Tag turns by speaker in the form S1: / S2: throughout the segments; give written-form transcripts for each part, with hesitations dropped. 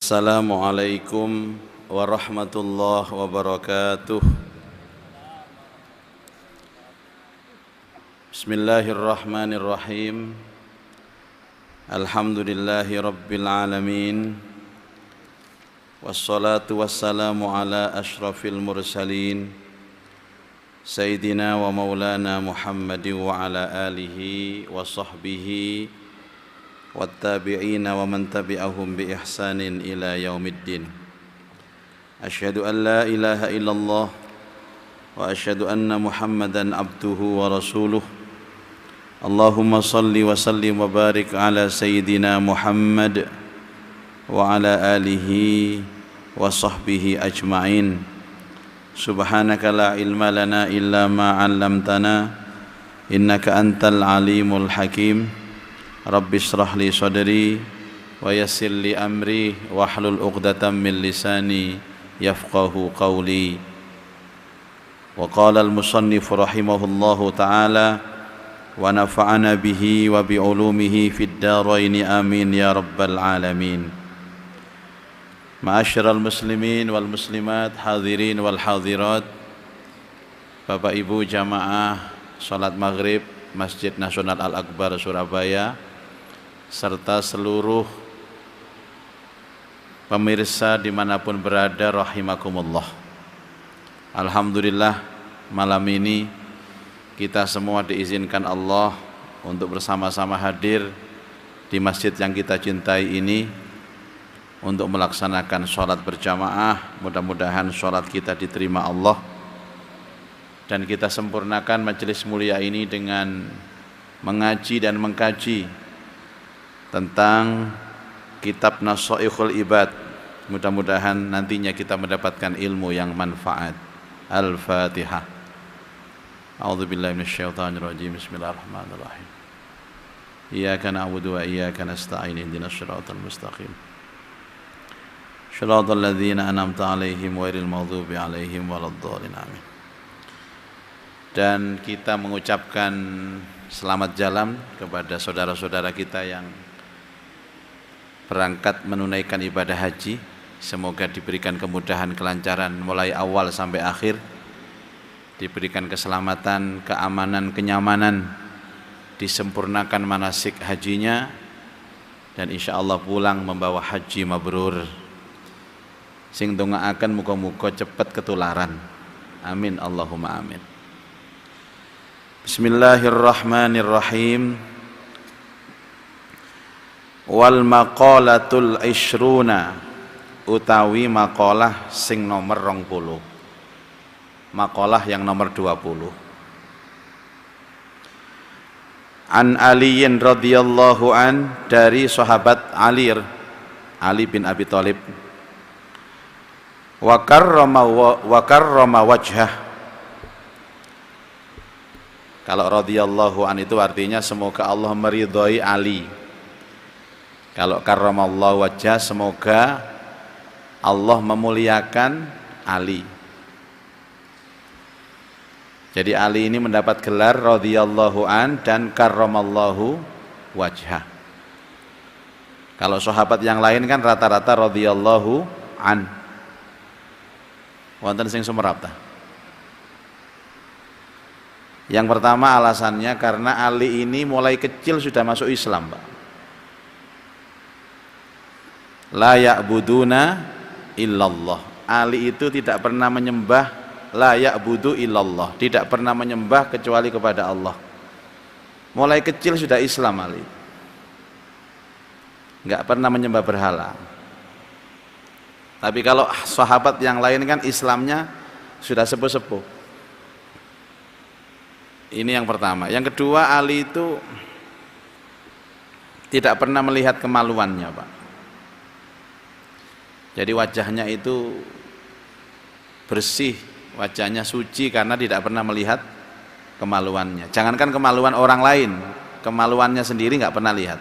S1: Assalamualaikum warahmatullahi wabarakatuh. Bismillahirrahmanirrahim. Alhamdulillahi rabbil alamin. Wassalatu wassalamu ala ashrafil mursalin Sayyidina wa maulana Muhammadin wa ala alihi wa sahbihi wattabi'ina wa man tabi'ahum bi ihsanin ila yaumiddin. Asyhadu an la ilaha illallah wa asyhadu anna Muhammadan abduhu wa rasuluh. Allahumma salli wa sallim wa barik ala sayyidina Muhammad wa ala alihi wa sahbihi ajma'in. Subhanaka la ilma lana illa ma 'allamtana innaka antal alimul hakim. Rabbi shrah li sadri wa yassir li amri wahlul 'uqdatam min lisani yafqahu qawli. Wa qala al-musannif rahimahullahu ta'ala wa nafa'ana bihi wa bi 'ulumihi fid dharain amin ya rabbal alamin. Ma'asyiral muslimin wal muslimat, hadirin wal hadirat, Bapak Ibu jamaah salat maghrib Masjid Nasional Al-Akbar Surabaya serta seluruh pemirsa dimanapun berada rahimakumullah. Alhamdulillah, malam ini kita semua diizinkan Allah untuk bersama-sama hadir di masjid yang kita cintai ini untuk melaksanakan sholat berjamaah. Mudah-mudahan sholat kita diterima Allah dan kita sempurnakan majelis mulia ini dengan mengaji dan mengkaji tentang kitab Nashaikhul Ibad. Mudah-mudahan nantinya kita mendapatkan ilmu yang manfaat. Al-Fatihah. A'udzubillahi minasyaitonir rajim. Bismillahirrahmanirrahim. Iyyaka na'budu wa iyyaka nasta'in. Ihdinas shiratal mustaqim. Shiratal ladzina an'amta 'alaihim ghairil maghdubi 'alaihim waladdallin. Amin. Dan kita mengucapkan selamat jalan kepada saudara-saudara kita yang berangkat menunaikan ibadah haji. Semoga diberikan kemudahan, kelancaran mulai awal sampai akhir, diberikan keselamatan, keamanan, kenyamanan, disempurnakan manasik hajinya, dan insya Allah pulang membawa haji mabrur. Sing dongaaken muga-muga cepet ketularan. Amin Allahumma amin. Bismillahirrahmanirrahim. Wal maqalatul ishruna, utawi maqalah sing nomor 20. Maqalah yang nomor 20. An Aliyin radhiyallahu an, dari sahabat Ali bin Abi Thalib. Wa karrama wajhah. Kalau radhiyallahu an itu artinya semoga Allah meridhai Ali. Kalau karramallahu wajhah, semoga Allah memuliakan Ali. Jadi Ali ini mendapat gelar radhiyallahu an dan karramallahu wajhah. Kalau sahabat yang lain kan rata-rata radhiyallahu an. Wonten sing sumerap ta? Yang pertama alasannya karena Ali ini mulai kecil sudah masuk Islam, Pak. La ya'buduna illallah. Ali itu tidak pernah menyembah, la ya'budu illallah, tidak pernah menyembah kecuali kepada Allah. Mulai kecil sudah Islam Ali. Enggak pernah menyembah berhala. Tapi kalau sahabat yang lain kan Islamnya sudah sepuh-sepuh. Ini yang pertama. Yang kedua, Ali itu tidak pernah melihat kemaluannya, Pak. Jadi wajahnya itu bersih, wajahnya suci karena tidak pernah melihat kemaluannya. Jangankan kemaluan orang lain, kemaluannya sendiri nggak pernah lihat.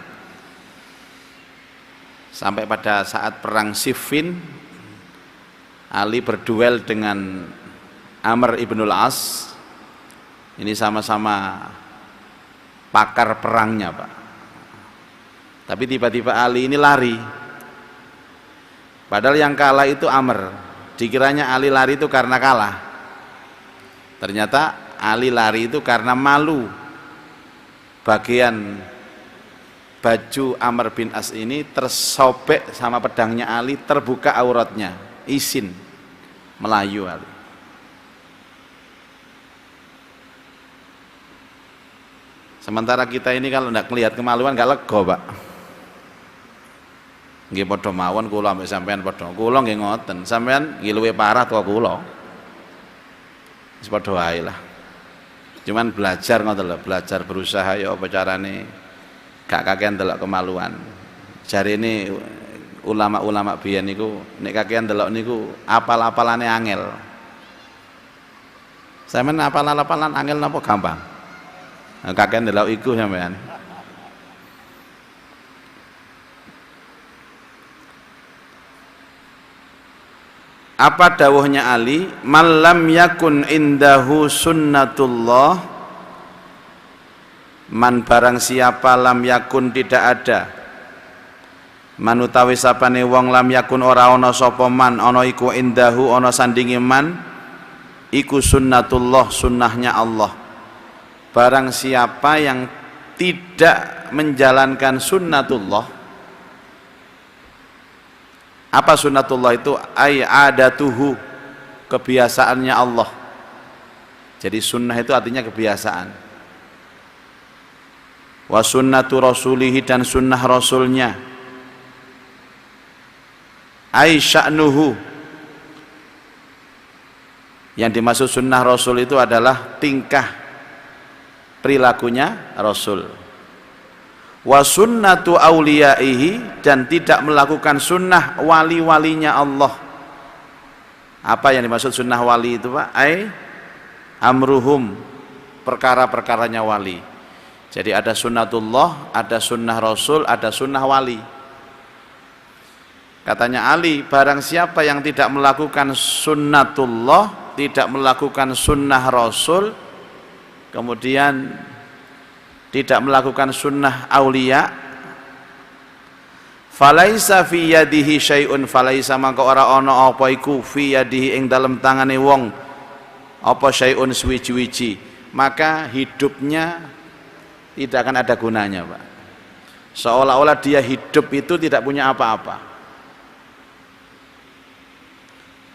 S1: Sampai pada saat perang Siffin, Ali berduel dengan Amr ibnul As. Ini sama-sama pakar perangnya, Pak. Tapi tiba-tiba Ali ini lari. Padahal yang kalah itu Amr. Dikiranya Ali lari itu karena kalah. Ternyata Ali lari itu karena malu. Bagian baju Amr bin As ini tersobek sama pedangnya Ali, terbuka auratnya, izin melayu Ali. Sementara kita ini kalau tidak melihat kemaluan gak lego, Pak. Nggih padha mawon kula ambek sampean padha. Kula nggih ngoten, sampean nggih luwih parah to kula. Wis padha wae lah. Cuman belajar ngoten lho, belajar berusaha ya apa carane gak kakean delok kemaluan. Jarine ulama-ulama biyen niku nek kakean delok niku apal-apalane angel. Sampeyan apal-apalan angel napa gampang? Kakean delok iku sampean. Apa dawuhnya Ali? Man lam yakun indahu sunnatullah, man barang siapa lam yakun tidak ada, man utawi sapane wong lam yakun ora ana sapa man ana iku indahu ana sandinge man iku sunnatullah, sunnahnya Allah. Barang siapa yang tidak menjalankan sunnatullah. Apa sunnatullah itu? Ay adatuhu, kebiasaannya Allah. Jadi sunnah itu artinya kebiasaan. Wa sunnatu rasulihi, dan sunnah rasulnya. Ay sya'nuhu, yang dimaksud sunnah rasul itu adalah tingkah perilakunya rasul. Wa sunnatu auliyaihi, dan tidak melakukan sunnah wali-walinya Allah. Apa yang dimaksud sunnah wali itu, Pak? Ai amruhum, perkara-perkaranya wali. Jadi ada sunnatullah, ada sunnah rasul, ada sunnah wali. Katanya Ali, barang siapa yang tidak melakukan sunnatullah, tidak melakukan sunnah rasul, kemudian tidak melakukan sunnah aulia, falaisa fi yadihi syai'un, falaisa mangko ora ana apa iku fi yadihi ing dalem tangane wong apa syai'un suwiji-wiji, maka hidupnya tidak akan ada gunanya, Pak. Seolah-olah dia hidup itu tidak punya apa-apa.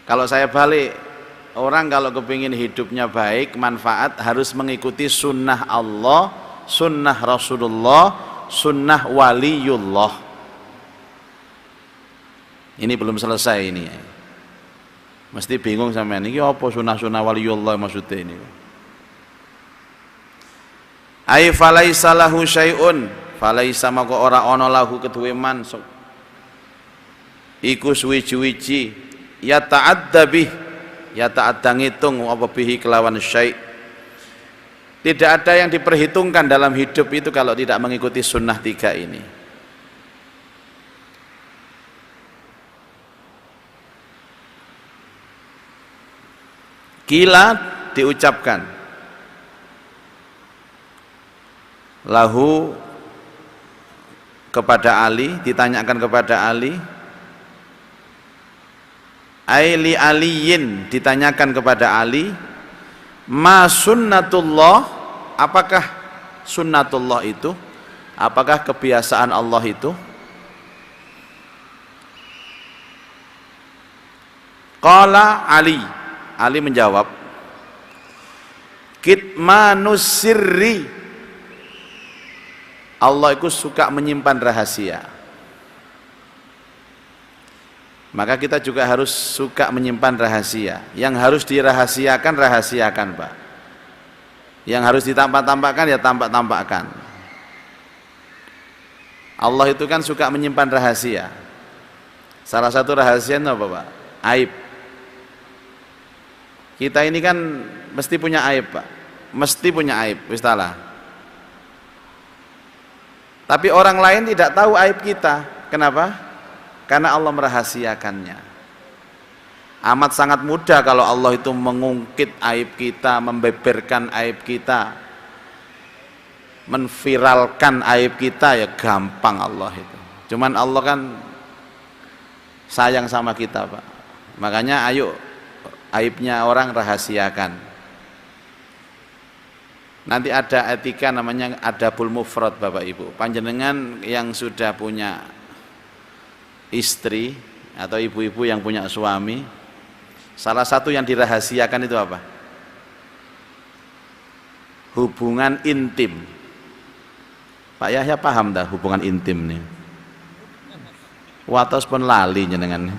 S1: Kalau saya balik, orang kalau kepingin hidupnya baik, manfaat, harus mengikuti sunnah Allah, sunnah Rasulullah, sunnah waliullah. Ini belum selesai ini. Mesti bingung sampean, ini apa sunnah-sunnah waliullah maksudnya ini? Ai falaisa lahu syai'un, falaisa maka ora ana lahu keduwe man iku suwi-wiji ya ta'adda bih, ya ta'adda ngitung apa bihi kelawan syai'. Tidak ada yang diperhitungkan dalam hidup itu kalau tidak mengikuti sunnah tiga ini. Kila diucapkan lahu kepada Ali, ditanyakan kepada Ali, aili aliyin, ditanyakan kepada Ali, ma sunnatullah, apakah sunnatullah itu, apakah kebiasaan Allah itu? Qala Ali, Ali menjawab, kitmanus sirri, Allah itu suka menyimpan rahasia. Maka kita juga harus suka menyimpan rahasia. Yang harus dirahasiakan, rahasiakan, Pak. Yang harus ditampak-tampakkan, ya tampak-tampakkan. Allah itu kan suka menyimpan rahasia. Salah satu rahasia itu apa, Pak? Aib. Kita ini kan mesti punya aib, Pak. Mesti punya aib, wistalah. Tapi orang lain tidak tahu aib kita. Kenapa? Karena Allah merahasiakannya. Amat sangat mudah kalau Allah itu mengungkit aib kita, membeberkan aib kita, menviralkan aib kita, ya gampang Allah itu. Cuman Allah kan sayang sama kita Pak. Makanya ayo aibnya orang rahasiakan. Nanti ada etika namanya adabul mufrad Bapak Ibu. Panjenengan yang sudah punya istri atau ibu-ibu yang punya suami, salah satu yang dirahasiakan itu apa? Hubungan intim. Pak Yahya paham dah hubungan intim nih. Watos pun lali jenengan.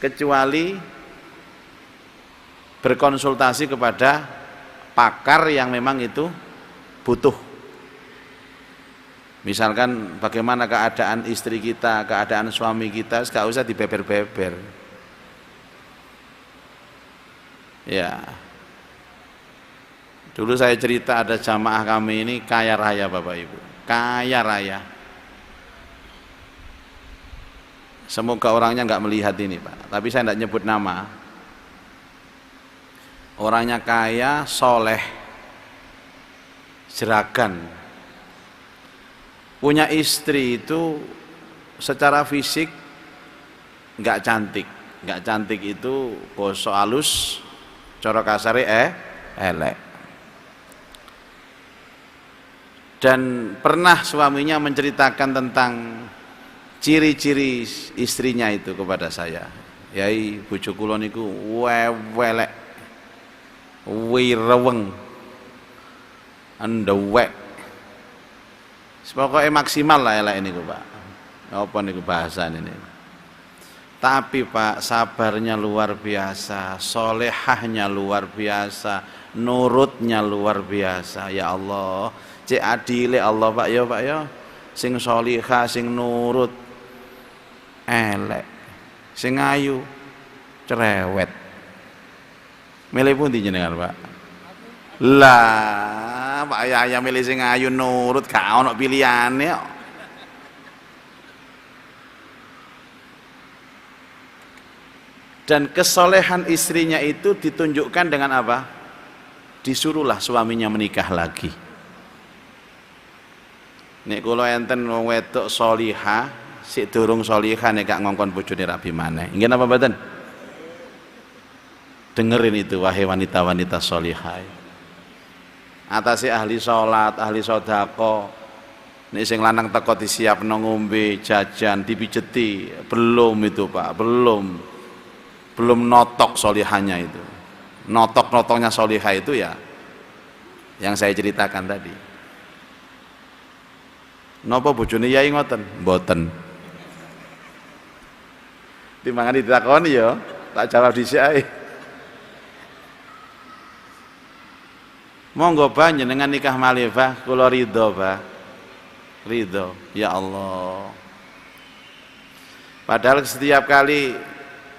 S1: Kecuali berkonsultasi kepada pakar yang memang itu butuh. Misalkan bagaimana keadaan istri kita, keadaan suami kita, gak usah dibeber-beber. Ya. Dulu saya cerita ada jamaah kami ini kaya raya Bapak Ibu, kaya raya. Semoga orangnya nggak melihat ini Pak, tapi saya tidak nyebut nama. Orangnya kaya, soleh, jeragan. Punya istri itu secara fisik nggak cantik, nggak cantik itu bosok halus, cara kasare elek. Dan pernah suaminya menceritakan tentang ciri-ciri istrinya itu kepada saya. Yai bojo kula niku wewelek, wireweng, ndewek. Pokoknya maksimal lah elek niku Pak. Apa niku bahasan ini. Tapi Pak sabarnya luar biasa, solehahnya luar biasa, nurutnya luar biasa. Ya Allah, cek adile Allah Pak ya, sing solihah, sing nurut, elek, sing ayu, cerewet. Milih pundi jenengan Pak? Lah, Pak Yahya milih sing ayu nurut, gak ono pilihane kok. Dan kesolehan istrinya itu ditunjukkan dengan apa? Disuruhlah suaminya menikah lagi. Nek kula enten wong wedok solihah, sik durung solihah nek gak ngongkon bojone rabi maneh. Nggih napa mboten? Dengerin itu wahai wanita-wanita solihah. Atase ahli salat, ahli sedekah. Nek sing lanang teko disiapno ngombe, jajan, dipijeti, belum itu Pak, belum notok solihahnya itu. Notok-notoknya solihah itu ya yang saya ceritakan tadi. Napa bojone yai ngoten? Mboten. Timbangan ditakoni ya, tak jawab dhisik ae. Monggo panjenengan nikah malih Pak, kula ridho Pak. Ridho, ya Allah. Padahal setiap kali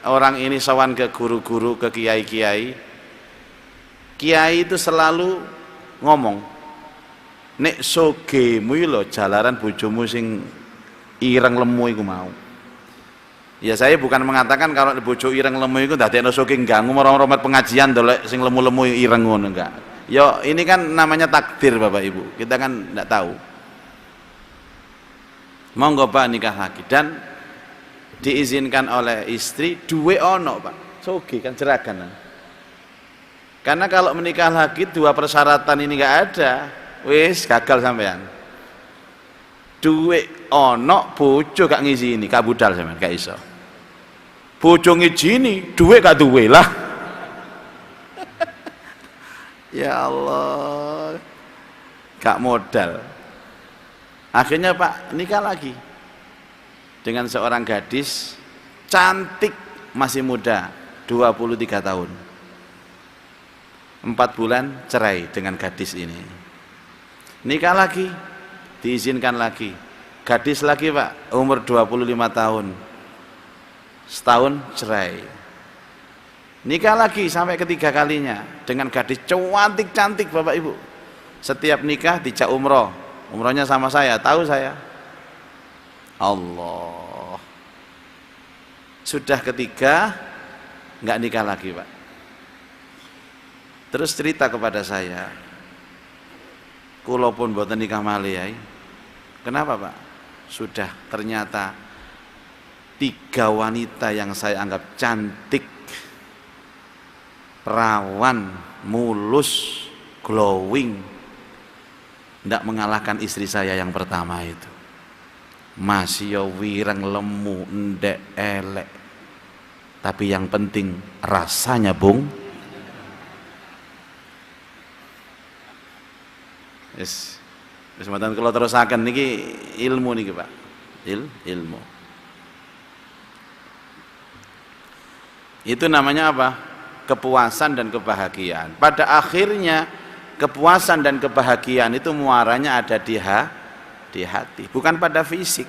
S1: orang ini sowan ke guru-guru, ke kiai-kiai, kiai itu selalu ngomong, nek sogemu lho jalaran bojomu sing ireng lemu iku mau. Ya saya bukan mengatakan kalau bojo ireng lemu iku ndadekno soge ganggu marang-marang pengajian dolek sing lemu-lemu ireng ngono enggak. Ya ini kan namanya takdir Bapak Ibu. Kita kan enggak tahu. Monggo Pak nikah lagi dan diizinkan oleh istri duwe ono Pak. Soge kan jeragan. Karena kalau menikah lagi dua persyaratan ini enggak ada, wis gagal sampean. Duwe ono bojo gak ngizini, gak budal sampean gak iso. Bojo ngizini, duwe gak duwe lah. Ya Allah, gak modal. Akhirnya Pak nikah lagi dengan seorang gadis cantik, masih muda, 23 tahun. 4 bulan cerai dengan gadis ini. Nikah lagi, diizinkan lagi. Gadis lagi Pak, umur 25 tahun. Setahun cerai. Nikah lagi sampai ketiga kalinya dengan gadis cantik Bapak Ibu. Setiap nikah dijak umroh. Umrohnya sama saya, tahu saya. Allah. Sudah ketiga enggak nikah lagi Pak. Terus cerita kepada saya, kula pun mboten nikah malih yai. Kenapa Pak? Sudah ternyata 3 wanita yang saya anggap cantik, perawan, mulus, glowing, tidak mengalahkan istri saya yang pertama itu. Masih wireng, lemu, ndek, elek, tapi yang penting rasanya, Bung. Yes. Kesempatan kalau terusaken niki ilmu niki, Pak. Ilmu. Itu namanya apa? Kepuasan dan kebahagiaan. Pada akhirnya kepuasan dan kebahagiaan itu muaranya ada di hati, bukan pada fisik.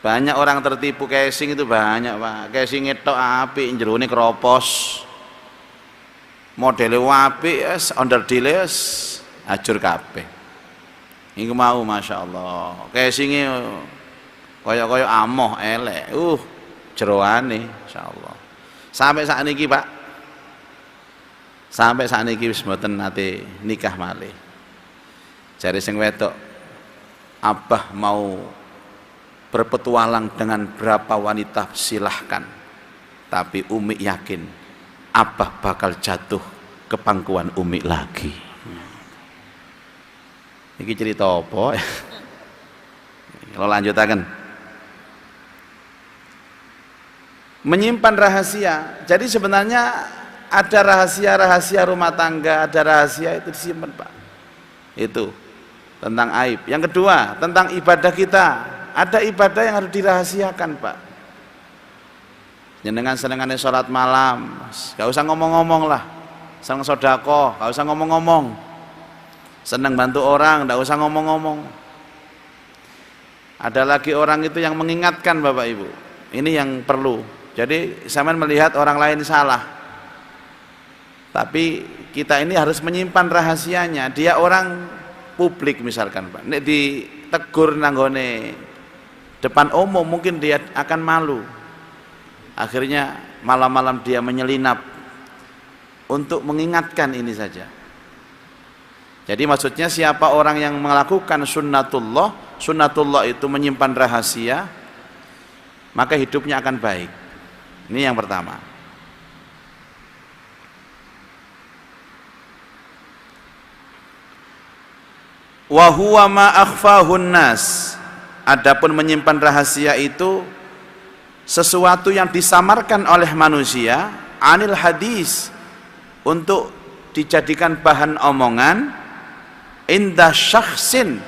S1: Banyak orang tertipu casing itu banyak, Pak. Casing itu apik, jerone kropos. Modele apik, onderdile ajur kabeh. Iku mau masyaallah. Casinge kaya-kaya amoh elek. Jeroane insyaallah. Sampai saat ini, Pak. Sampai saat ini wis mboten nate nikah malih. Jare sing wedok, Abah mau berpetualang dengan berapa wanita silahkan. Tapi Umi yakin Abah bakal jatuh ke pangkuan Umi lagi. Ini cerita apa? Kalau lanjutakan, menyimpan rahasia. Jadi sebenarnya ada rahasia-rahasia rumah tangga, ada rahasia itu disimpan, Pak. Itu tentang aib. Yang kedua, tentang ibadah kita. Ada ibadah yang harus dirahasiakan, Pak. Jenengan senengane sholat malam, gak usah ngomong-ngomong lah. Seneng sodako, gak usah ngomong-ngomong. Senang bantu orang, tidak usah ngomong-ngomong. Ada lagi orang itu yang mengingatkan, Bapak Ibu. Ini yang perlu. Jadi sampean melihat orang lain salah, tapi kita ini harus menyimpan rahasianya. Dia orang publik misalkan, Pak. Nek ditegur nanggone depan umum mungkin dia akan malu. Akhirnya malam-malam dia menyelinap untuk mengingatkan ini saja. Jadi maksudnya siapa orang yang melakukan sunnatullah itu menyimpan rahasia, maka hidupnya akan baik. Ini yang pertama. Wa huwa ma akhfahun nas. Adapun menyimpan rahasia itu sesuatu yang disamarkan oleh manusia anil hadis, untuk dijadikan bahan omongan indah syakhsin,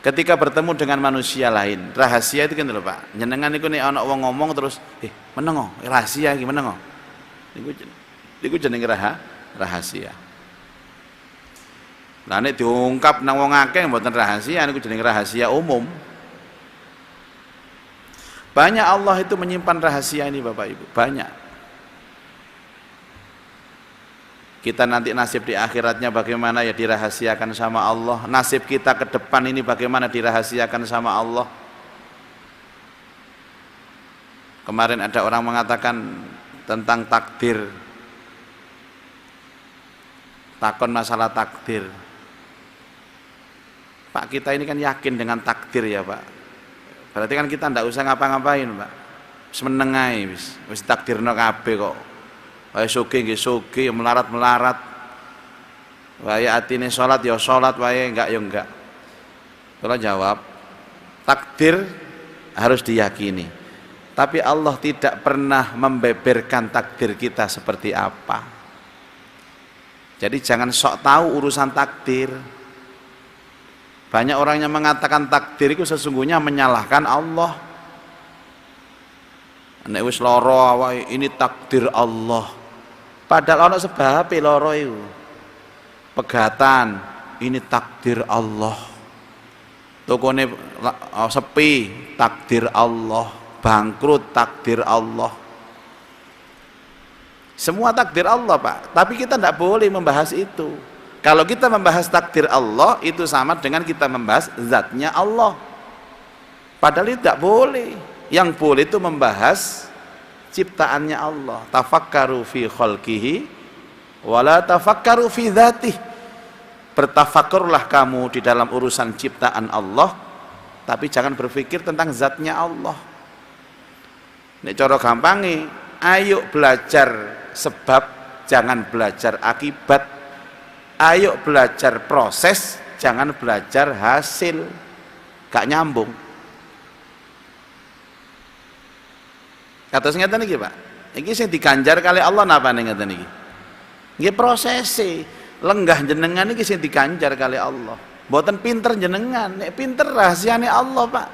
S1: ketika bertemu dengan manusia lain. Rahasia itu kan lho, Pak. Jenengan niku nek ana wong ngomong terus menengo rahasia iki menengo. Niku jenenge rahasia. Lah nek diungkap nang wong akeh mboten rahasia, niku jenenge rahasia umum. Banyak Allah itu menyimpan rahasia ini, Bapak Ibu, banyak. Kita nanti nasib di akhiratnya bagaimana, ya dirahasiakan sama Allah. Nasib kita ke depan ini bagaimana, dirahasiakan sama Allah. Kemarin ada orang mengatakan tentang takdir, takon masalah takdir. Pak, kita ini kan yakin dengan takdir ya, Pak. Berarti kan kita ndak usah ngapa-ngapain, Pak. Semenengai wis takdirno kabeh kok. Wae sugih nggih sugih, melarat-melarat. Wae atine salat ya salat, wae enggak ya enggak. Kula jawab, takdir harus diyakini. Tapi Allah tidak pernah membeberkan takdir kita seperti apa. Jadi jangan sok tahu urusan takdir. Banyak orang yang mengatakan takdir itu sesungguhnya menyalahkan Allah. Nek wis lara wae ini takdir Allah. Padahal ana sebab lara iku. Pegatan ini takdir Allah. Tokone sepi takdir Allah, bangkrut takdir Allah. Semua takdir Allah, Pak. Tapi kita tidak boleh membahas itu. Kalau kita membahas takdir Allah, itu sama dengan kita membahas zatnya Allah. Padahal itu tidak boleh. Yang boleh itu membahas ciptaannya Allah. Tafakkaru fi khalqihi wala tafakkaru fi dzatih. Bertafakkurlah kamu di dalam urusan ciptaan Allah, tapi jangan berpikir tentang zatnya Allah. Nek cara gampange, ayo belajar sebab, jangan belajar akibat. Ayo belajar proses, jangan belajar hasil. Gak nyambung. Kados ngeten iki, Pak. Iki sing diganjar kali Allah napa ning ngeten iki? Nggih prosese. Lenggah jenengan iki sing diganjar kali Allah. Mboten pinter jenengan, nek pinter rahasiane Allah, Pak.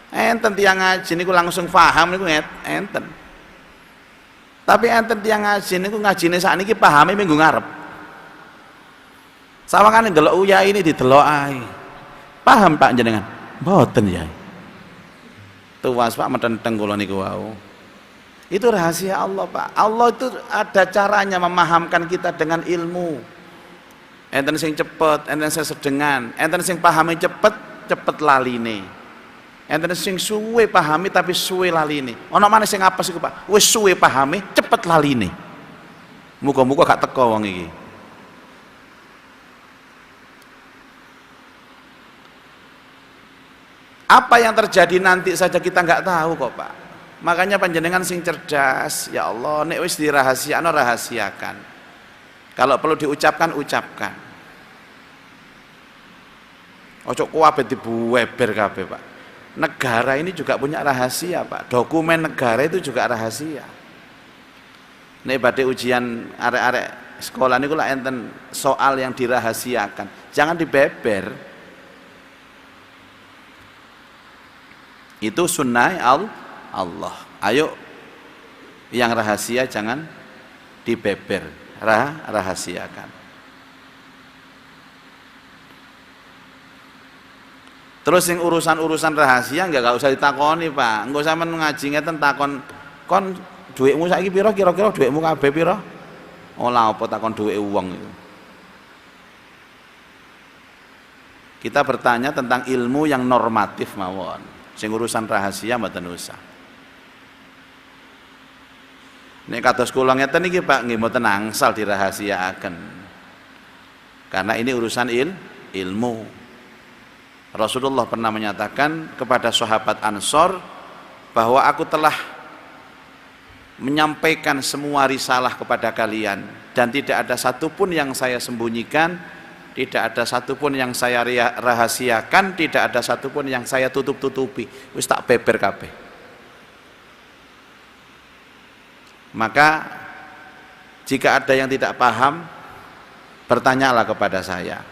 S1: Enten tiyang ngaji niku langsung paham niku enten. Tapi enten tiyang ngaji niku ngajine sakniki pahame minggu ngarep. Sawangane ndelok uyai ini didelok ae. Paham Pak jenengan? Mboten ya. Tuwas Pak metenteng kula niku wau. Itu rahasia Allah, Pak. Allah itu ada caranya memahamkan kita dengan ilmu. Enten sing cepet, enten sing sedengan, enten sing pahami cepet laline. Enten sing suwe pahami tapi suwe laline. Ana maneh sing apes iku, Pak. Wis suwe pahami, cepet laline. Muga-muga gak teko wong iki. Apa yang terjadi nanti saja kita nggak tahu kok, Pak. Makanya panjenengan sing cerdas, ya Allah, nek wis dirahasiakno rahasiakan. Kalau perlu diucapkan, ucapkan. Ojo kuwabe dibuweber kabeh, Pak. Negara ini juga punya rahasia, Pak. Dokumen negara itu juga rahasia. Nek badhe ujian arek-arek sekolah niku lak enten soal yang dirahasiakan. Jangan dibeber. Itu sunnah Allah. Ayo yang rahasia jangan dibeber, rahasiakan. Terus yang urusan-urusan rahasia gak usah ditakoni, Pak. Engko sampean ngaji ngeten takon kon dhuwitmu saiki pira, kira-kira dhuwitmu kabeh pira? Ola apa takon dhuwite wong itu. Kita bertanya tentang ilmu yang normatif mawon. Sing urusan rahasia mboten usah. Nek kados kula ngeten iki Pak nggih mboten angsal dirahasiaaken. Karena ini urusan ilmu. Rasulullah pernah menyatakan kepada sahabat Ansor bahwa aku telah menyampaikan semua risalah kepada kalian dan tidak ada satupun yang saya sembunyikan, tidak ada satupun yang saya rahasiakan, tidak ada satupun yang saya tutup-tutupi. Wis tak beber kabeh. Maka jika ada yang tidak paham, bertanyalah kepada saya.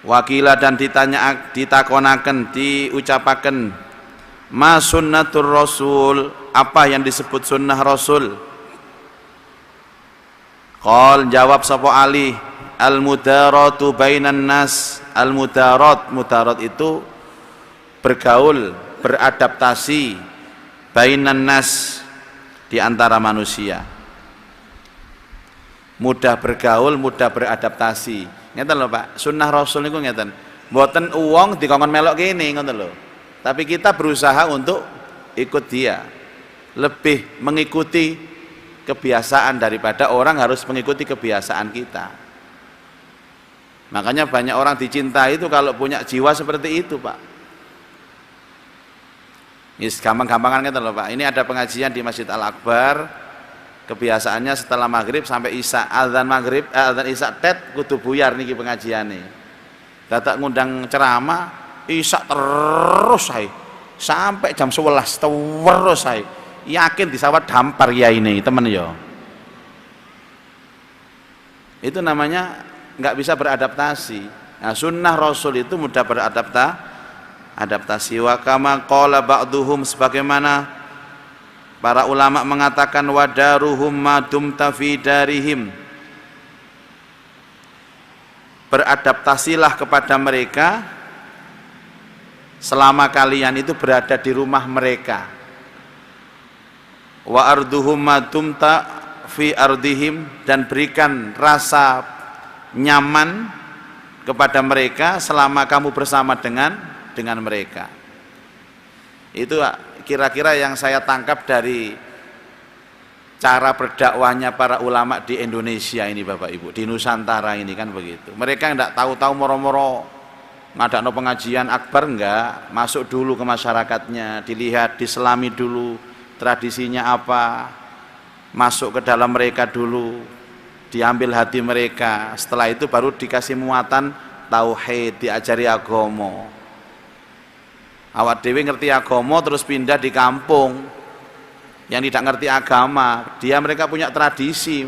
S1: Wakila dan ditakonaken, diucapaken, ma sunnatur rasul, apa yang disebut sunnah rasul? Qal jawab sapa Ali, al mudaratu bainan nas. Al mudarat itu bergaul, beradaptasi, bainan nas, di antara manusia. Mudah bergaul, mudah beradaptasi. Ngeten lho Pak, sunnah rasul niku ngeten. Mboten uwong dikongkon melok kene ngoten lho. Tapi kita berusaha untuk ikut dia, lebih mengikuti kebiasaan daripada orang harus mengikuti kebiasaan kita. Makanya banyak orang dicintai itu kalau punya jiwa seperti itu, Pak. Ini gampang-gampangan gitu loh, Pak. Ini ada pengajian di Masjid Al-Akbar. Kebiasaannya setelah maghrib sampai isya, azan maghrib, azan isya tet kudu buyar niki pengajiane. Dadak ngundang ceramah isya terus saya sampai jam 11 terus saya yakin disawat dampar ya ini temen yo. Itu namanya nggak bisa beradaptasi. Nah, sunnah Rasul itu mudah beradaptasi. Wa kama qala ba'duhum, sebagaimana para ulama mengatakan wadaruhum madumta fi darihim, beradaptasilah kepada mereka selama kalian itu berada di rumah mereka. Wa arduhum madumta fi ardihim, dan berikan rasa nyaman kepada mereka selama kamu bersama dengan mereka. Itu kira-kira yang saya tangkap dari cara berdakwahnya para ulama di Indonesia ini Bapak Ibu, di Nusantara ini kan begitu. Mereka tidak tahu-tahu moro-moro ngadakno pengajian akbar, enggak, masuk dulu ke masyarakatnya, dilihat, diselami dulu tradisinya apa, masuk ke dalam mereka dulu, diambil hati mereka. Setelah itu baru dikasih muatan tauhid, diajari agama. Awak dewe ngerti agama terus pindah di kampung yang tidak ngerti agama, mereka punya tradisi.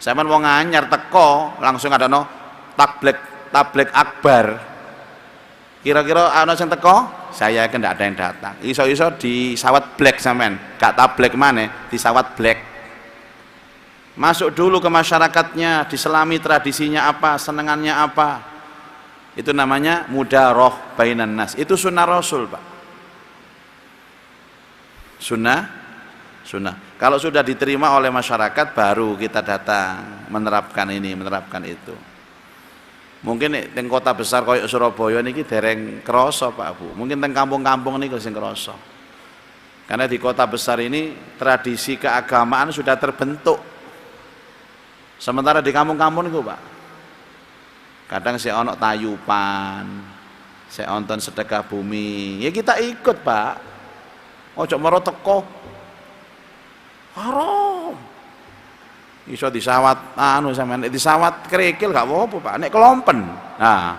S1: Sampeyan wong anyar teko langsung ada no tablek akbar. Kira-kira ana sing teko, saya kan tidak ada yang datang. Iso-iso disawat black sampean, gak tablek mana, disawat black. Masuk dulu ke masyarakatnya, diselami tradisinya apa, senengannya apa. Itu namanya mudaroh bainan nas. Itu sunnah Rasul, Pak. Sunnah. Kalau sudah diterima oleh masyarakat, baru kita datang menerapkan ini, menerapkan itu. Mungkin di kota besar kayak Surabaya niki dereng krasa Pak Bu. Mungkin di kampung-kampung niku sing krasa. Karena di kota besar ini tradisi keagamaan sudah terbentuk. Sementara di kampung-kampung niku Pak, kadang saya ono tayupan, saya nonton sedekah bumi, ya kita ikut Pak. Ojo maro teko haram. Iso disawat sampean disawat kerikil gak apa-apa Pak, nek kelompen. Nah,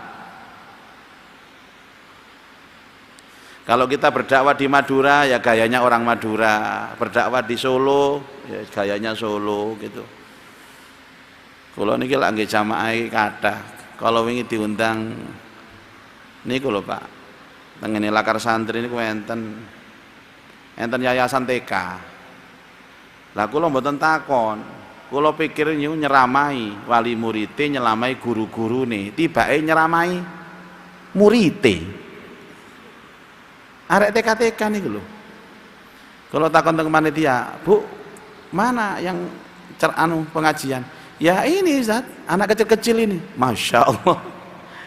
S1: kalau kita berdakwah di Madura ya gayanya orang Madura, berdakwah di Solo ya gayanya Solo gitu. Kula niki lak nggih jamaah kathah. Kalau wingi diundang niku lho Pak, tengene Lakar Santri niku enten yayasan TK. Lah kula mboten takon, kula pikir niku nyeramai wali murite, nyelamai guru-gurune, tibake nyeramai murite. Arek TK niku lho. Kula takon teng panitia, "Bu, mana yang pengajian?" "Ya ini Ustaz, anak kecil-kecil ini." Masya Allah.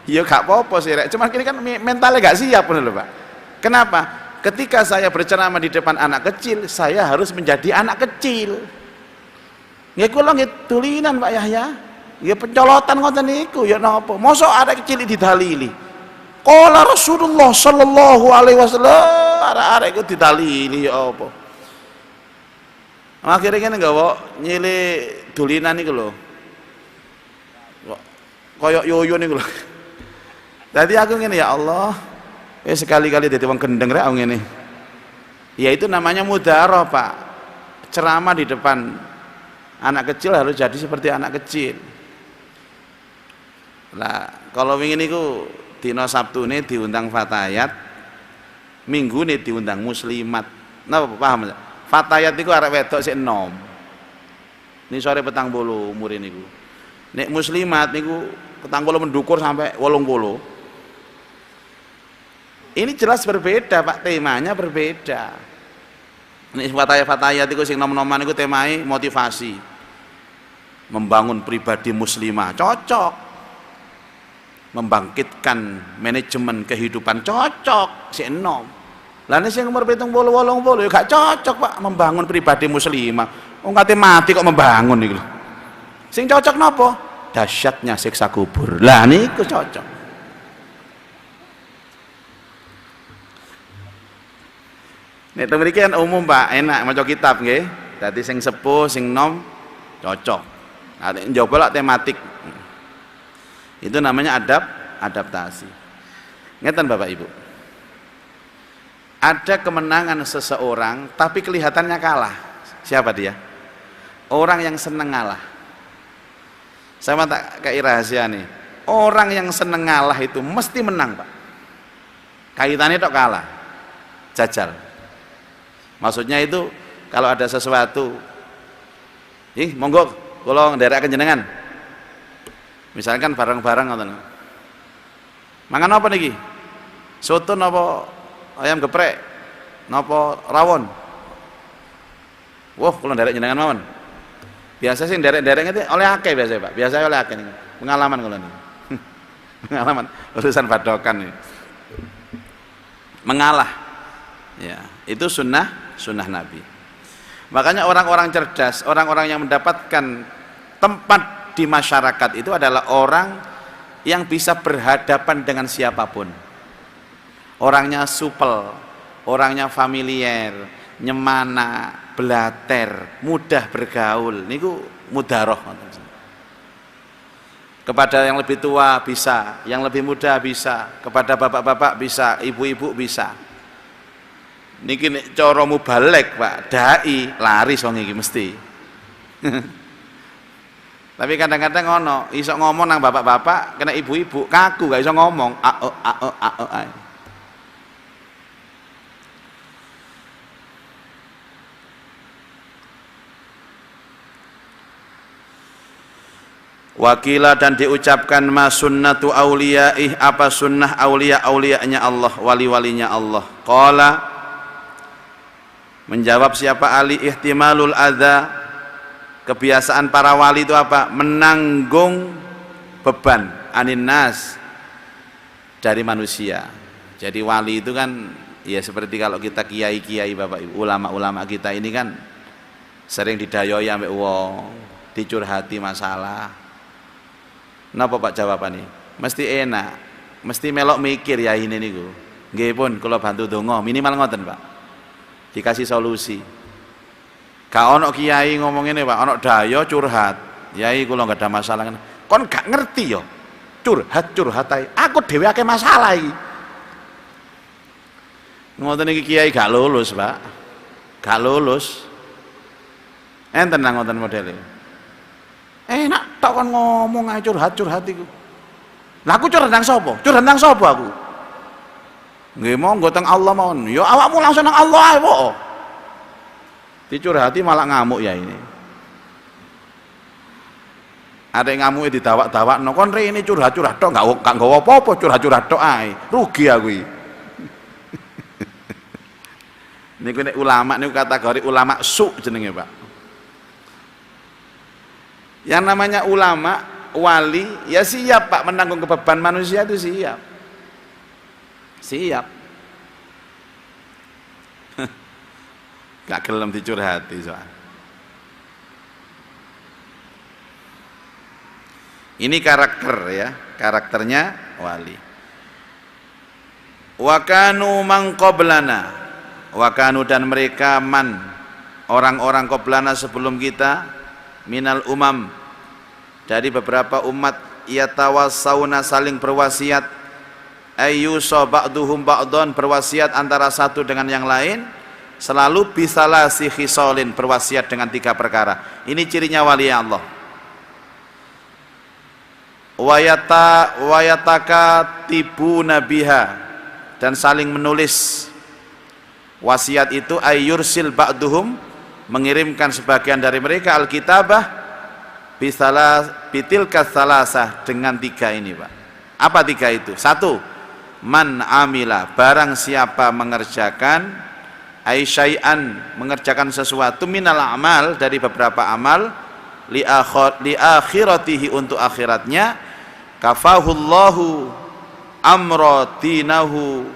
S1: Ya gak apa-apa sih, cuman ini kan mentalnya gak siap lho Pak. Kenapa? Ketika saya berceramah di depan anak kecil, saya harus menjadi anak kecil. Ya kula nggih tulinan Pak Yahya. Ya pencolotan ngoten niku ya napa? Mosok anak kecil didalili. Qala Rasulullah sallallahu alaihi wasallam, arek-arek iku didalili ya apa? Akhirnya kan nggawa nyile tulinan niku lho. Koyok yoyo niku lho. Dadi aku ngene, ya Allah, sekali-kali dadi wong gendeng rek aku ngene. Ya itu namanya mudaroh Pak. Ceramah di depan anak kecil harus jadi seperti anak kecil. Lah kalau wingi niku dina Sabtune diundang fatayat, Minggune diundang muslimat. Napa paham? Fatayat niku arek wedok sik enom. Ini sore 40 umure niku. Nek muslimat niku 40 mendukur sampai 80. Ini jelas berbeda Pak, temanya berbeda. Ini fatayat itu sing nom-noman itu temanya motivasi, membangun pribadi muslimah, cocok. Membangkitkan manajemen kehidupan, cocok. Si enom. Lalu sing umur 70-80 ya gak cocok Pak, membangun pribadi muslimah. Wong kate mati kok membangun niku. Sing cocok napa? Dahsyatnya siksa kubur. Lah niku cocok. Nek teng mriki kan umum Pak, enak maca kitab nggih. Dadi sing sepuh, sing nom cocok. Nah, njaba lak tematik. Itu namanya adaptasi. Ngeten Bapak Ibu. Ada kemenangan seseorang tapi kelihatannya kalah. Siapa dia? Orang yang seneng ngalah. Saya tak kayak rahasia nih. Orang yang seneng ngalah itu mesti menang Pak. Kaitannya tok kalah. Jajal. Maksudnya itu kalau ada sesuatu, monggo kula nderekaken jenengan. Misalkan barang-barang ngoten. Mangan apa niki? Soto napa ayam geprek? Napa rawon? Wah, kula nderek jenengan mawon. Biasa sih nderek-nderek itu oleh akeh biasa Pak. Biasa oleh akeh niku. Pengalaman kula niki. Pengalaman urusan badokan ini. Mengalah. Ya, itu sunnah Nabi. Makanya orang-orang cerdas, orang-orang yang mendapatkan tempat di masyarakat itu adalah orang yang bisa berhadapan dengan siapapun. Orangnya supel, orangnya familiar, nyemana, blater, mudah bergaul. Niku mudaroh. Kepada yang lebih tua bisa, yang lebih muda bisa, kepada bapak-bapak bisa, ibu-ibu bisa. Niki nek cara mubalek Pak, dai laris wong iki mesti. Tapi kadang-kadang ono iso ngomong nang bapak-bapak, kena ibu-ibu kaku gak iso ngomong. Ae. Wakila dan diucapkan ma sunnatu auliyaih, apa sunnah aulia-aulianya Allah, wali-walinya Allah. Qala, menjawab siapa Ali, ihtimalul adza, kebiasaan para wali itu apa? Menanggung beban anin nas, dari manusia. Jadi wali itu kan ya seperti kalau kita kiai-kiai Bapak Ibu, ulama-ulama kita ini kan sering didayoi ambek wong, dicurhati masalah. Napa Pak jawabannya? Mesti enak, mesti melok mikir ya ini niku. Nggih pun kula bantu donga, minimal ngoten Pak. Dikasih solusi. Gak ono kiai ngomong ini Pak, ono dayo curhat. Yai kula enggak ada masalah. Kon gak ngerti yo. Curhat ae. Aku dhewe akeh masalah iki. Ngoten iki kiai gak lulus, Pak. Gak lulus. Enten nang ngoten modele. Enak tok kon ngomong ae curhat iku. Lah aku curhat nang sapa? Curhat nang sapa aku? Nggih monggo teng Allah mawon. Ya awakmu langsung nang Allah ae kok. Dicurhati malah ngamuk ya ini. Ada yang ngamuk ditawak-tawakno kon rene curhat tok gak nggawa apa-apa, curhat tok ae. Rugi aku iki. Niku nek ulama niku kategori ulama su jenenge, Pak. Yang namanya ulama, wali, ya siap Pak menanggung beban manusia itu siap. Siap. Gak gelem dicurhati soal. Ini karakter ya, karakternya wali. Wa kanu man qablana, wa kanu dan mereka man, orang-orang qablana sebelum kita, minal umam, dari beberapa umat, yatawassauna saling berwasiat, ayyusa ba'duhum ba'don, berwasiat antara satu dengan yang lain, selalu bisalasi khisalin, berwasiat dengan 3 perkara. Ini cirinya wali Allah. Wayataka biha, dan saling menulis. Wasiat itu ayyursil ba'duhum, mengirimkan sebagian dari mereka alkitabah bitilka salasah, dengan 3 ini Pak. Apa 3 itu? 1, man amila, barang siapa mengerjakan, aisyai'an, mengerjakan sesuatu, minal amal, dari beberapa amal, li akhiratihi, untuk akhiratnya, kafahullahu amrodinahu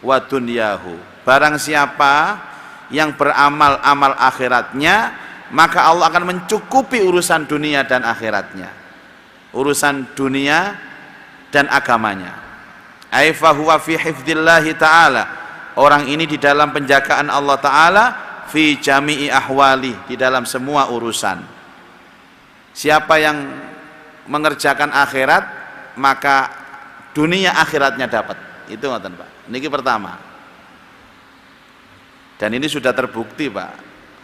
S1: wa dunyahu, barang siapa yang beramal amal akhiratnya, maka Allah akan mencukupi urusan dunia dan akhiratnya, urusan dunia dan agamanya. Ai fa huwa fi hifdzillahi ta'ala, orang ini di dalam penjagaan Allah Ta'ala, fi jami'i ahwali, di dalam semua urusan. Siapa yang mengerjakan akhirat, maka dunia akhiratnya dapat. Itu ngoten Pak. Niki pertama. Dan ini sudah terbukti Pak,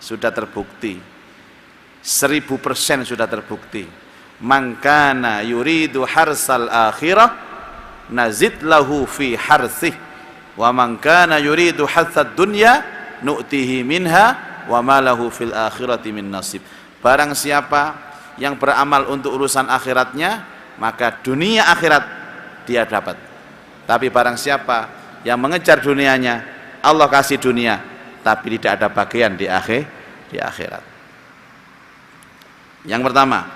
S1: sudah terbukti, 1000% sudah terbukti. Man kana yuridu harsal akhirah nazid lahu fi harsih, wa man kana yuridu harsad dunya nu'tihi minha wa ma lahu fil akhirati min nasib. Barang siapa yang beramal untuk urusan akhiratnya, maka dunia akhirat dia dapat. Tapi barang siapa yang mengejar dunianya, Allah kasih dunia, tapi tidak ada bagian di akhirat. Yang pertama,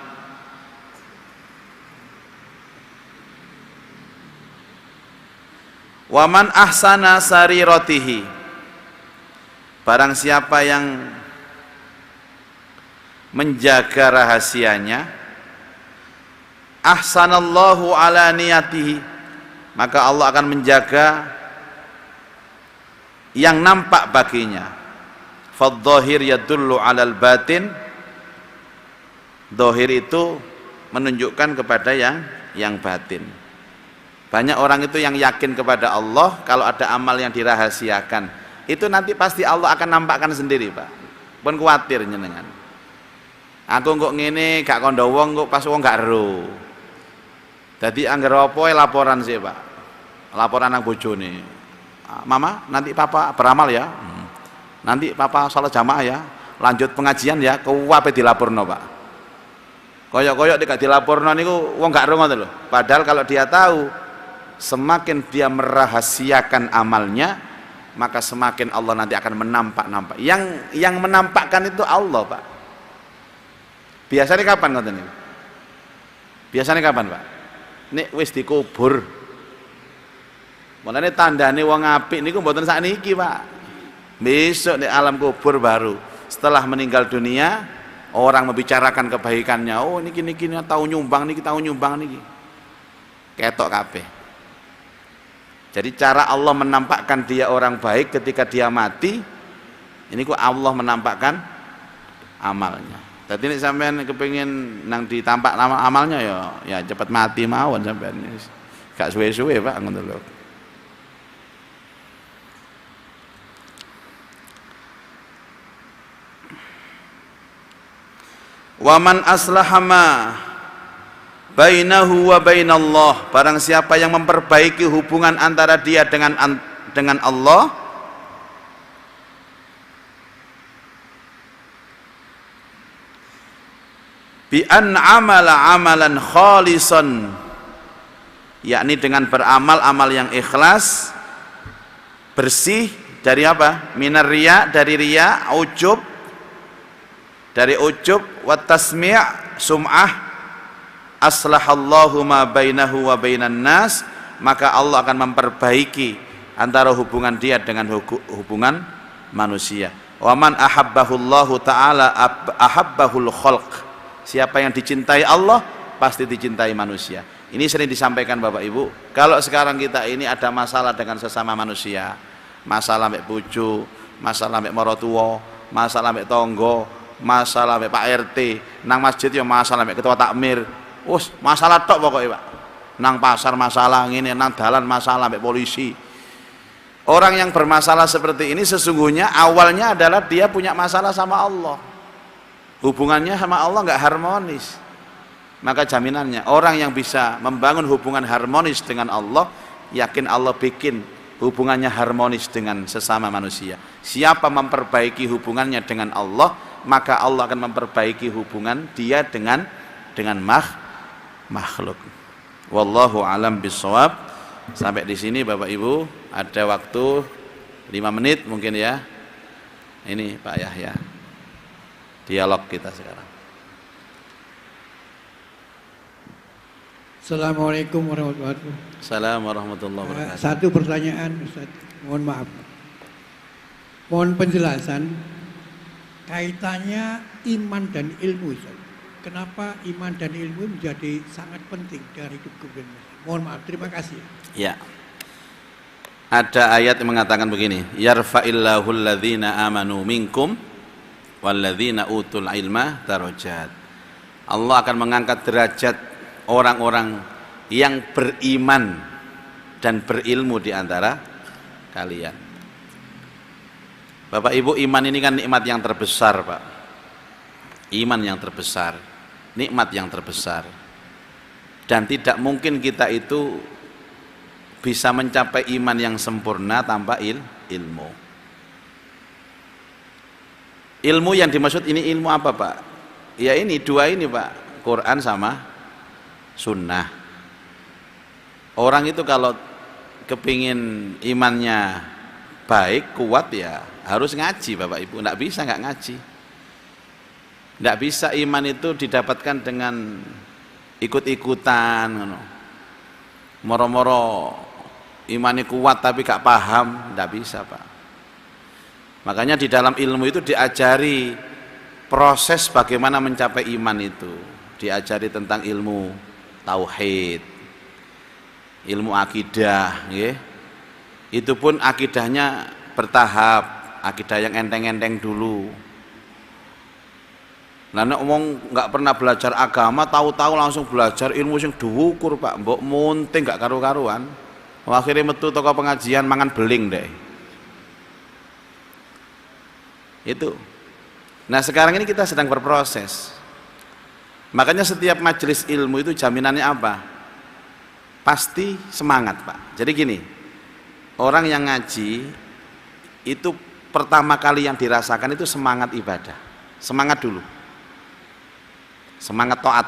S1: waman ahsana sariratihi, barang siapa yang menjaga rahasianya, ahsanallahu ala niyatihi, maka Allah akan menjaga yang nampak baginya. Fadh-dhahir yadullu alal batin, dhahir itu menunjukkan kepada yang batin. Banyak orang itu yang yakin kepada Allah, kalau ada amal yang dirahasiakan itu nanti pasti Allah akan nampakkan sendiri, Pak. Pun kuatir nyenengan. Aku kok ngene gak kandha wong kok pas wong gak ero. Dadi angger apa laporan sih, Pak. Laporan nang bojone. Mama, nanti papa beramal ya. Nanti papa salat jamaah ya. Lanjut pengajian ya, kuwape dilaporno, Pak. Koyok-koyok gak dilaporno niku wong gak ero ngoten lho. Padahal kalau dia tahu semakin dia merahasiakan amalnya, maka semakin Allah nanti akan menampak. Yang menampakkan itu Allah, Pak. Biasanya kapan ngoten niku? Biasanya kapan, Pak? Nek wis dikubur. Mulane tandane wong apik niku mboten sakniki, Pak. Besok di alam kubur baru. Setelah meninggal dunia, orang membicarakan kebaikannya. Oh, niki tahu nyumbang niki. Ketok kabeh. Jadi cara Allah menampakkan dia orang baik ketika dia mati, ini kok Allah menampakkan amalnya. Jadi ini sampean kepengin nang ditampak amalnya ya cepat mati mawon sampean. Gak suwe-suwe, Pak, ngono lho. Wa man aslaha ma bainahu wa bainallah, barang siapa yang memperbaiki hubungan antara dia dengan Allah, bi an amala amalan khalisan, yakni dengan beramal amal yang ikhlas, bersih dari apa? Minar riya, dari riya, ujub, dari ujub, wa tasmi' sum'ah, aslahallahu ma bainahu wa bainan nas, maka Allah akan memperbaiki antara hubungan dia dengan hubungan manusia. Wa man ahabbahullahu ta'ala ahabbahul khalq, siapa yang dicintai Allah pasti dicintai manusia. Ini sering disampaikan Bapak Ibu. Kalau sekarang kita ini ada masalah dengan sesama manusia, masalah mek bojo, masalah mek maratuwa, masalah mek tangga, masalah mek Pak RT, nang masjid ya masalah mek ketua takmir. Masalah tok pokoknya, Pak. Nang pasar masalah ngene, nang dalan masalah mbek polisi. Orang yang bermasalah seperti ini sesungguhnya awalnya adalah dia punya masalah sama Allah. Hubungannya sama Allah enggak harmonis. Maka jaminannya orang yang bisa membangun hubungan harmonis dengan Allah, yakin Allah bikin hubungannya harmonis dengan sesama manusia. Siapa memperbaiki hubungannya dengan Allah, maka Allah akan memperbaiki hubungan dia dengan makhluk. Wallahu alam bisawab. Sampai di sini Bapak Ibu, ada waktu 5 menit mungkin ya. Ini Pak Yahya. Dialog kita sekarang.
S2: Assalamualaikum warahmatullahi wabarakatuh.
S1: Assalamualaikum warahmatullahi wabarakatuh.
S2: Satu pertanyaan, Ustaz. Mohon maaf. Mohon penjelasan kaitannya iman dan ilmu, Ustaz. Kenapa iman dan ilmu menjadi sangat penting dari hidup kemudian? Mohon maaf, terima kasih.
S1: Ya. Ada ayat yang mengatakan begini, yarfa'illahu alladhina amanu minkum walladzina utul ilma darajat. Allah akan mengangkat derajat orang-orang yang beriman dan berilmu di antara kalian. Bapak Ibu, iman ini kan nikmat yang terbesar, Pak. Iman yang terbesar, nikmat yang terbesar. Dan tidak mungkin kita itu bisa mencapai iman yang sempurna tanpa ilmu. Ilmu yang dimaksud ini ilmu apa, Pak? Ya ini dua ini, Pak, Quran sama sunnah. Orang itu kalau kepingin imannya baik, kuat, ya harus ngaji, Bapak Ibu. Nggak bisa nggak ngaji. Nggak bisa iman itu didapatkan dengan ikut-ikutan, moro-moro imannya kuat tapi gak paham, nggak bisa, Pak. Makanya di dalam ilmu itu diajari proses bagaimana mencapai iman itu. Diajari tentang ilmu tauhid, ilmu akidah, ya. Itu pun akidahnya bertahap, akidah yang enteng-enteng dulu. Lah nek wong nggak pernah belajar agama, tahu-tahu langsung belajar ilmu sing dhuwur, Pak. Mbok munting gak karu-karuan. Akhirnya metu toko pengajian mangan beling deh. Itu. Nah, sekarang ini kita sedang berproses. Makanya setiap majelis ilmu itu jaminannya apa? Pasti semangat, Pak. Jadi gini, orang yang ngaji itu pertama kali yang dirasakan itu semangat ibadah. Semangat dulu. Semangat taat.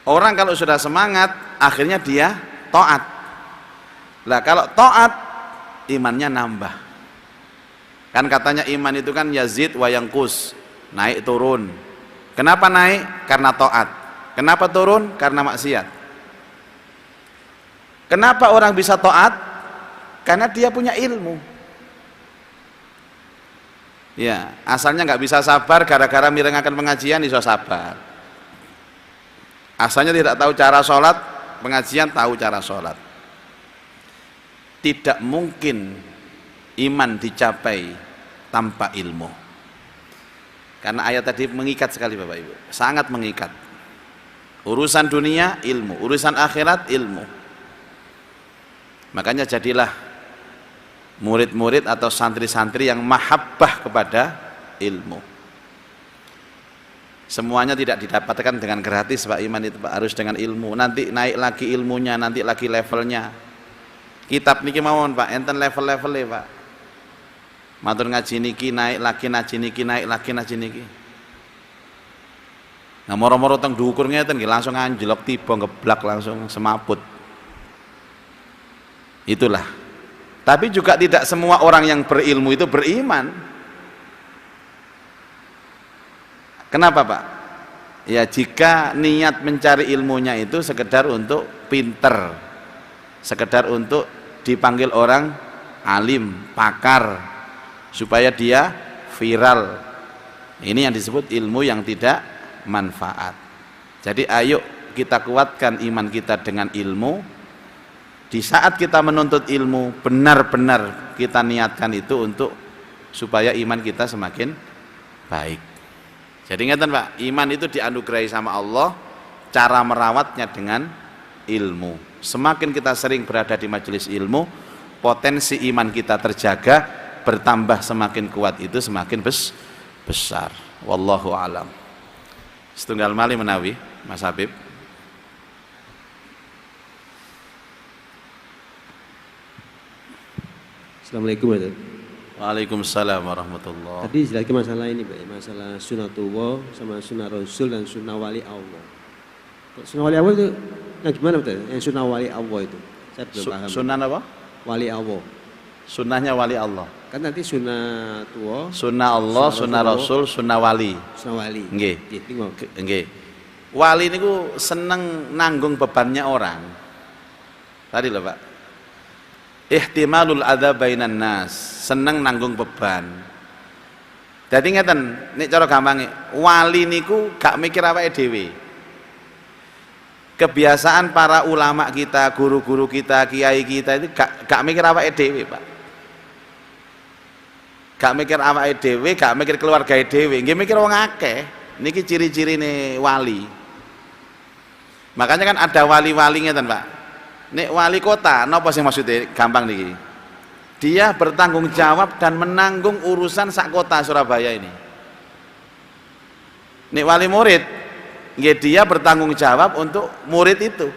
S1: Orang kalau sudah semangat, akhirnya dia taat. Lah kalau taat, imannya nambah. Kan katanya iman itu kan yazid wa yanqus, naik turun. Kenapa naik? Karena taat. Kenapa turun? Karena maksiat. Kenapa orang bisa taat? Karena dia punya ilmu. Ya, asalnya nggak bisa sabar gara-gara mirengaken pengajian iso sabar. Asalnya tidak tahu cara sholat, pengajian tahu cara sholat. Tidak mungkin iman dicapai tanpa ilmu. Karena ayat tadi mengikat sekali Bapak Ibu, sangat mengikat. Urusan dunia ilmu, urusan akhirat ilmu. Makanya jadilah murid-murid atau santri-santri yang mahabbah kepada ilmu. Semuanya tidak didapatkan dengan gratis Pak, iman itu Pak, harus dengan ilmu. Nanti naik lagi ilmunya, nanti lagi levelnya. Kitab niki mawon Pak, enten level-levelnya Pak. Matur ngaji niki naik lagi, ngaji niki naik lagi, ngaji niki. Nah moro-moro teng dhuwur ngeten nggih langsung anjlok tiba ngeblak langsung semaput. Itulah. Tapi juga tidak semua orang yang berilmu itu beriman. Kenapa Pak? Ya jika niat mencari ilmunya itu sekedar untuk pinter, sekedar untuk dipanggil orang alim, pakar, supaya dia viral. Ini yang disebut ilmu yang tidak manfaat. Jadi ayo kita kuatkan iman kita dengan ilmu. Di saat kita menuntut ilmu, benar-benar kita niatkan itu untuk supaya iman kita semakin baik. Jadi ingatkan Pak, iman itu dianugerahi sama Allah, cara merawatnya dengan ilmu. Semakin kita sering berada di majelis ilmu, potensi iman kita terjaga, bertambah semakin kuat itu semakin besar. Wallahu alam. Setunggal malih menawi Mas Habib.
S3: Assalamualaikum warahmatullahi wabarakatuh.
S1: Waalaikumsalam warahmatullahi.
S3: Tadi lagi masalah ini Pak, masalah sunatullah sama sunnah Rasul dan sunnah wali Allah. Sunnah wali Allah itu yang gimana betul? Yang sunnah wali Allah itu saya belum paham.
S1: Sunnah apa?
S3: Wali Allah.
S1: Sunnahnya wali Allah.
S3: Kan nanti sunnah tua.
S1: Sunnah Allah, sunnah Rasul, sunnah wali.
S3: Sunnah wali.
S1: Nggih.
S3: Nggih.
S1: Wali niku seneng nanggung bebannya orang. Tadi loh Pak. Ihtimalul adza bainan nas, seneng nanggung beban. Dadi ngeten, nek cara gampange, wali niku gak mikir awake dhewe. Kebiasaan para ulama kita, guru-guru kita, kiai kita itu gak mikir awake dhewe, Pak. Gak mikir awake dhewe, gak mikir keluargae dhewe, nggih mikir wong akeh. Niki ciri-cirine wali. Makanya kan ada wali-wali ngeten, Pak. Nek wali kota, napa sih maksudnya? Gampang niki. Dia bertanggung jawab dan menanggung urusan sak kota Surabaya ini. Nek wali murid, nggih dia bertanggung jawab untuk murid itu.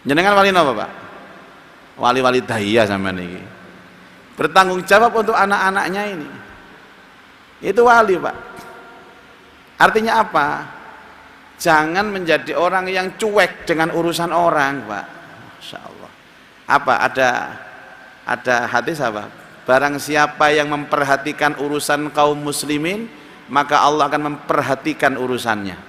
S1: Jenengan wali napa, Pak? Wali-wali dahiyah sampean niki. Bertanggung jawab untuk anak-anaknya ini. Itu wali, Pak. Artinya apa? Jangan menjadi orang yang cuek dengan urusan orang, Pak. Masya Allah. Apa ada hadis apa? Barang siapa yang memperhatikan urusan kaum muslimin, maka Allah akan memperhatikan urusannya.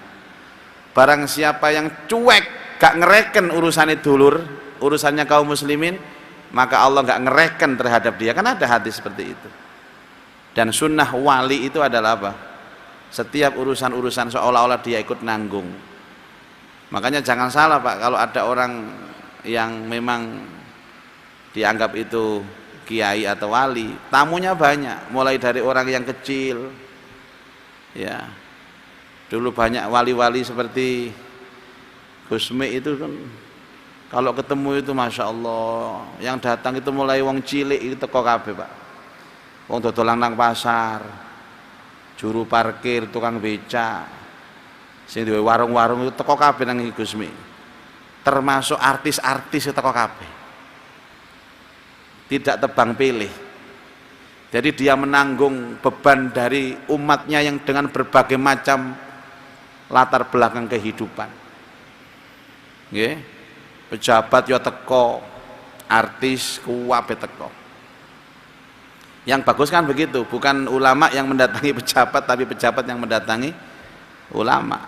S1: Barang siapa yang cuek, gak ngereken urusannya dulur, urusannya kaum muslimin, maka Allah gak ngereken terhadap dia. Kan ada hadis seperti itu. Dan sunnah wali itu adalah apa? Setiap urusan-urusan seolah-olah dia ikut nanggung. Makanya jangan salah Pak, kalau ada orang yang memang dianggap itu kiai atau wali, tamunya banyak, mulai dari orang yang kecil. Ya. Dulu banyak wali-wali seperti Gusmi itu kan, kalau ketemu itu Masya Allah, yang datang itu mulai wong cilik itu teko kabeh Pak. Wong dodolan nang pasar, juru parkir, tukang beca, sing duwe warung-warung itu teko kabeh nang Gusmi. Termasuk artis-artis itu teko kabeh. Tidak tebang pilih. Jadi dia menanggung beban dari umatnya yang dengan berbagai macam latar belakang kehidupan. Nggih. Pejabat ya teko, artis kuwabe teko. Yang bagus kan begitu, bukan ulama yang mendatangi pejabat, tapi pejabat yang mendatangi ulama.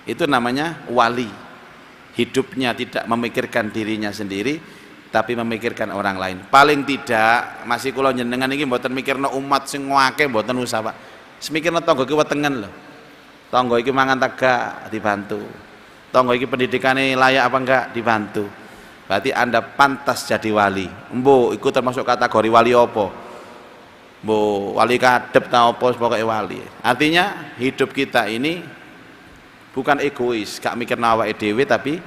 S1: Itu namanya wali. Hidupnya tidak memikirkan dirinya sendiri, tapi memikirkan orang lain. Paling tidak, masih kula njenengan iki mboten mikirno umat sing ngake, mboten usah Pak. Semikirno tangga ki wetengen lho. Tangga iki mangan tegak dibantu. Tangga iki pendidikane layak apa enggak dibantu. Berarti Anda pantas jadi wali. Mbok iku termasuk kategori wali apa? Mbok wali kadep ta apa pokoke wali. Artinya hidup kita ini bukan egois, gak mikir awake dhewe tapi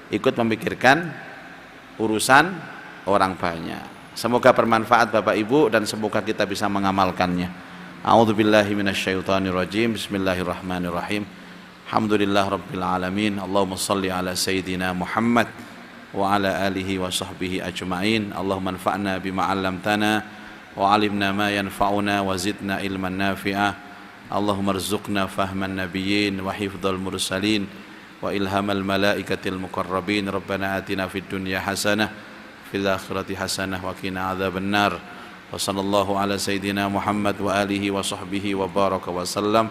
S1: ikut memikirkan urusan orang banyak. Semoga bermanfaat Bapak Ibu dan semoga kita bisa mengamalkannya. A'udzubillahi minasyaitonirrajim. Bismillahirrahmanirrahim. Alhamdulillah rabbil alamin. Allahumma shalli ala sayyidina Muhammad wa ala alihi wa sahbihi ajma'in. Allahumma anfa'na bima 'allamtana wa 'alimna ma yanfa'una wa zidna ilman nafi'a. Allahumma rzuqna fahman nabiyyin wa hifdzal mursalin wa ilhamal malaikatil muqarrabin. Rabbana atina fid dunya hasanah fil akhirati hasanah wa qina adzabannar. Wa sallallahu ala sayyidina Muhammad wa alihi wa sahbihi wa baraka wa sallam.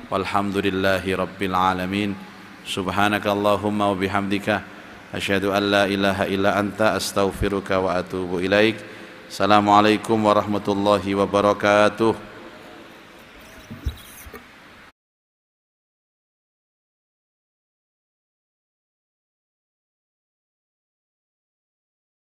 S1: Walhamdulillahi rabbil alamin. Subhanaka Allahumma wa bihamdika asyhadu an la ilaha illa anta astaghfiruka wa atubu ilaik. Assalamualaikum warahmatullahi wabarakatuh.